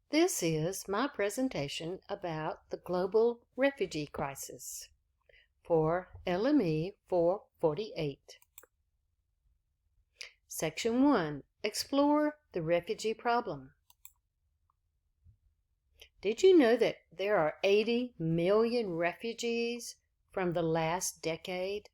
This is my presentation about the global refugee crisis for LME 448. Section 1. Explore the refugee problem. Did you know that there are 80 million refugees from the last decade?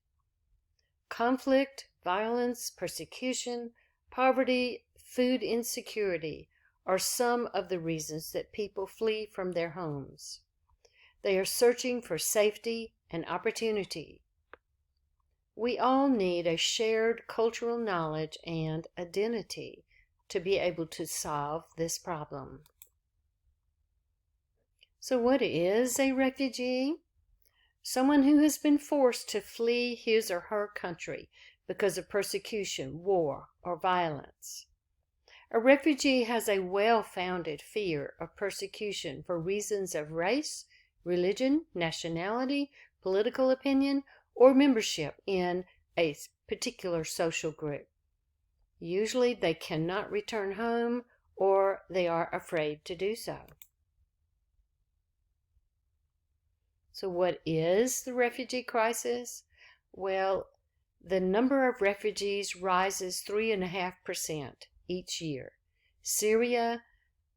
Conflict, violence, persecution, poverty, food insecurity are some of the reasons that people flee from their homes. They are searching for safety and opportunity. We all need a shared cultural knowledge and identity to be able to solve this problem. So what is a refugee? Someone who has been forced to flee his or her country because of persecution, war, or violence. A refugee has a well-founded fear of persecution for reasons of race, religion, nationality, political opinion, or membership in a particular social group. Usually they cannot return home or they are afraid to do so. So what is the refugee crisis? Well, the number of refugees rises 3.5% each year. Syria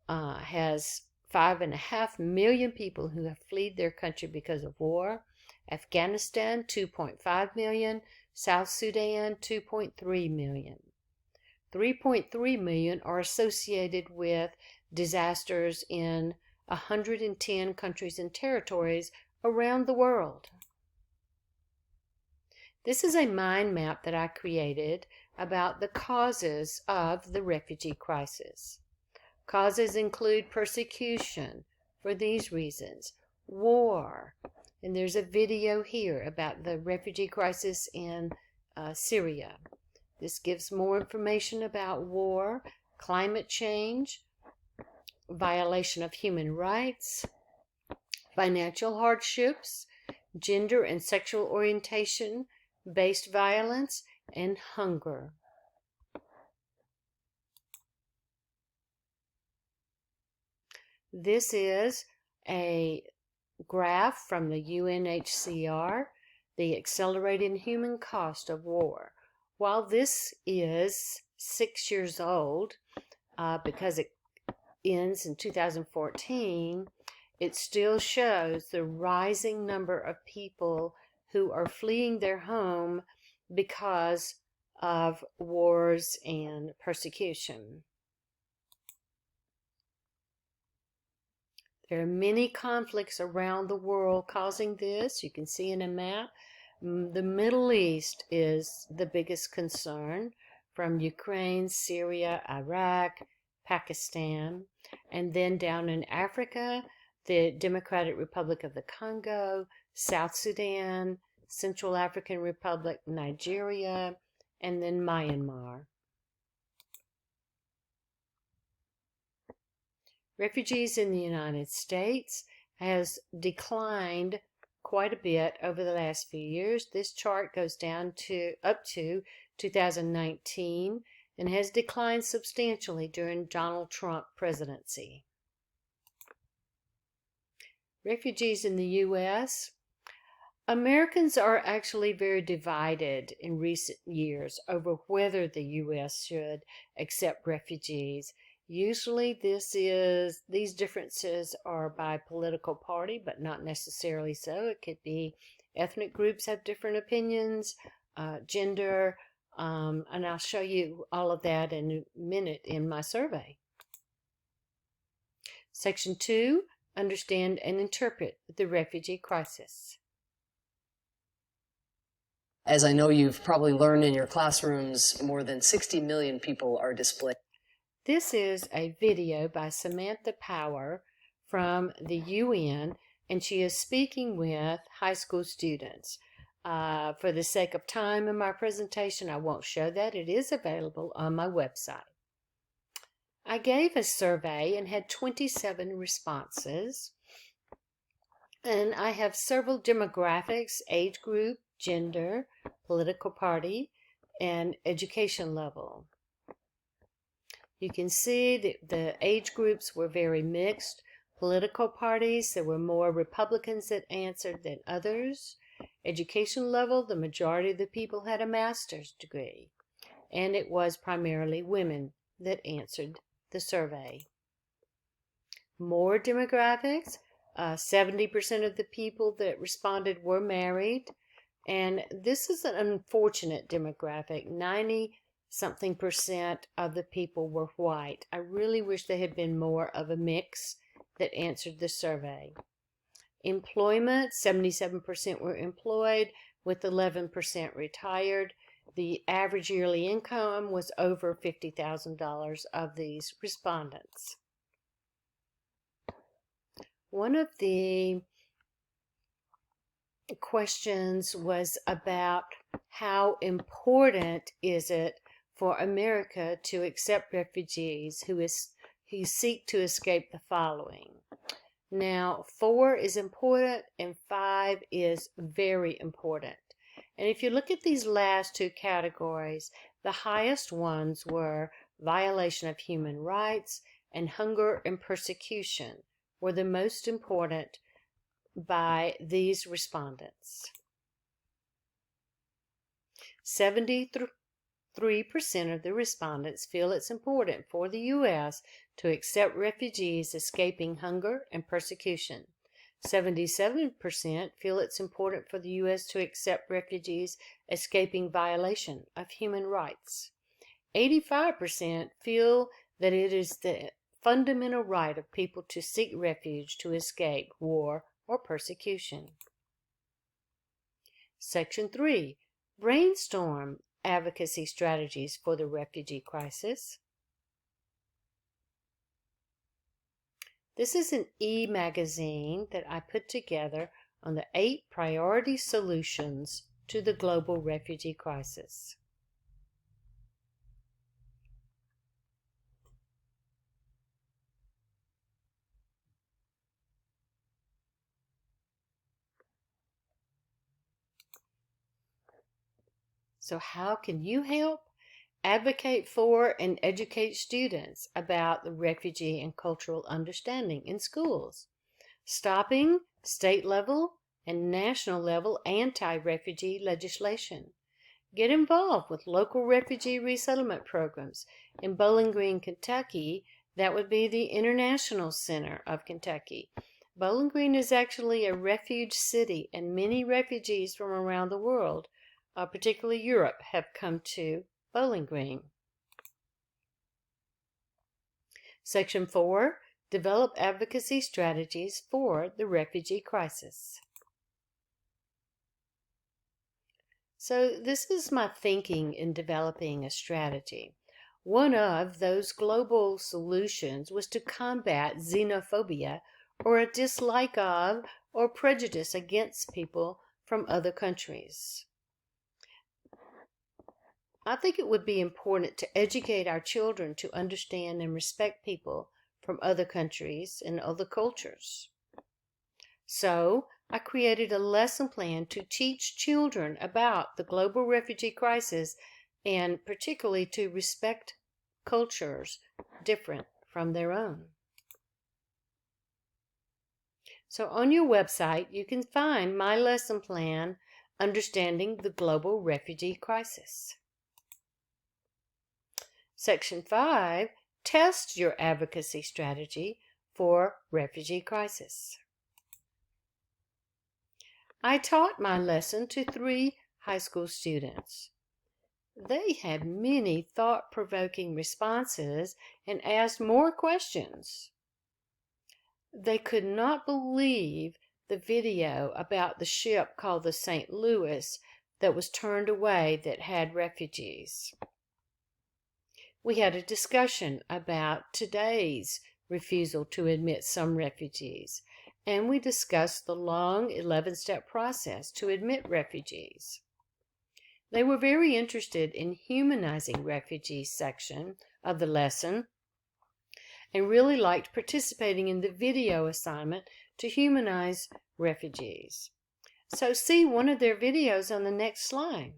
has 5.5 million people who have fled their country because of war. Afghanistan, 2.5 million. South Sudan, 2.3 million. 3.3 million are associated with disasters in 110 countries and territories around the world. This is a mind map that I created about the causes of the refugee crisis. Causes include persecution for these reasons, war, and there's a video here about the refugee crisis in Syria. This gives more information about war, climate change, violation of human rights, financial hardships, gender and sexual orientation based violence, and hunger. This is a graph from the UNHCR, the accelerated human cost of war. While this is 6 years old, because it ends in 2014, it still shows the rising number of people who are fleeing their home because of wars and persecution. There are many conflicts around the world causing this. You can see in a map. The Middle East is the biggest concern, from Ukraine, Syria, Iraq, Pakistan, and then down in Africa, the Democratic Republic of the Congo, South Sudan, Central African Republic, Nigeria, and then Myanmar. Refugees in the United States has declined quite a bit over the last few years. This chart goes down to up to 2019 and has declined substantially during Donald Trump presidency. Refugees in the U.S. Americans are actually very divided in recent years over whether the U.S. should accept refugees. Usually these differences are by political party, but not necessarily so. It could be ethnic groups have different opinions, gender, and I'll show you all of that in a minute in my survey. Section 2, understand and interpret the refugee crisis. As I know you've probably learned in your classrooms, more than 60 million people are displaced. This is a video by Samantha Power from the UN, and she is speaking with high school students. For the sake of time in my presentation, I won't show that. It is available on my website. I gave a survey and had 27 responses, and I have several demographics, age group, gender, political party, and education level. You can see that the age groups were very mixed. Political parties, there were more Republicans that answered than others. Education level, the majority of the people had a master's degree. And it was primarily women that answered the survey. More demographics, 70% of the people that responded were married. And this is an unfortunate demographic. 90-something% of the people were white. I really wish there had been more of a mix that answered the survey. Employment, 77% were employed, with 11% retired. The average yearly income was over $50,000 of these respondents. One of the questions was about how important is it for America to accept refugees who seek to escape the following. Now, 4 is important and 5 is very important. And if you look at these last two categories, the highest ones were violation of human rights and hunger and persecution were the most important by these respondents. 73% of the respondents feel it's important for the U.S. to accept refugees escaping hunger and persecution. 77% feel it's important for the U.S. to accept refugees escaping violation of human rights. 85% feel that it is the fundamental right of people to seek refuge to escape war or persecution. Section 3. Brainstorm advocacy strategies for the refugee crisis. This is an e-magazine that I put together on the 8 priority solutions to the global refugee crisis. So how can you help? Advocate for and educate students about the refugee and cultural understanding in schools. Stopping state level and national level anti-refugee legislation. Get involved with local refugee resettlement programs. In Bowling Green, Kentucky, that would be the International Center of Kentucky. Bowling Green is actually a refuge city, and many refugees from around the world, particularly Europe, have come to Bowling Green. Section 4. Develop advocacy strategies for the refugee crisis. So this is my thinking in developing a strategy. One of those global solutions was to combat xenophobia, or a dislike of or prejudice against people from other countries. I think it would be important to educate our children to understand and respect people from other countries and other cultures. So, I created a lesson plan to teach children about the global refugee crisis and particularly to respect cultures different from their own. So on your website, you can find my lesson plan, Understanding the Global Refugee Crisis. Section 5, test your advocacy strategy for refugee crisis. I taught my lesson to 3 high school students. They had many thought-provoking responses and asked more questions. They could not believe the video about the ship called the St. Louis that was turned away that had refugees. We had a discussion about today's refusal to admit some refugees, and we discussed the long 11-step process to admit refugees. They were very interested in humanizing refugees section of the lesson and really liked participating in the video assignment to humanize refugees. So see one of their videos on the next slide.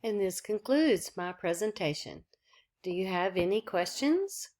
And this concludes my presentation. Do you have any questions?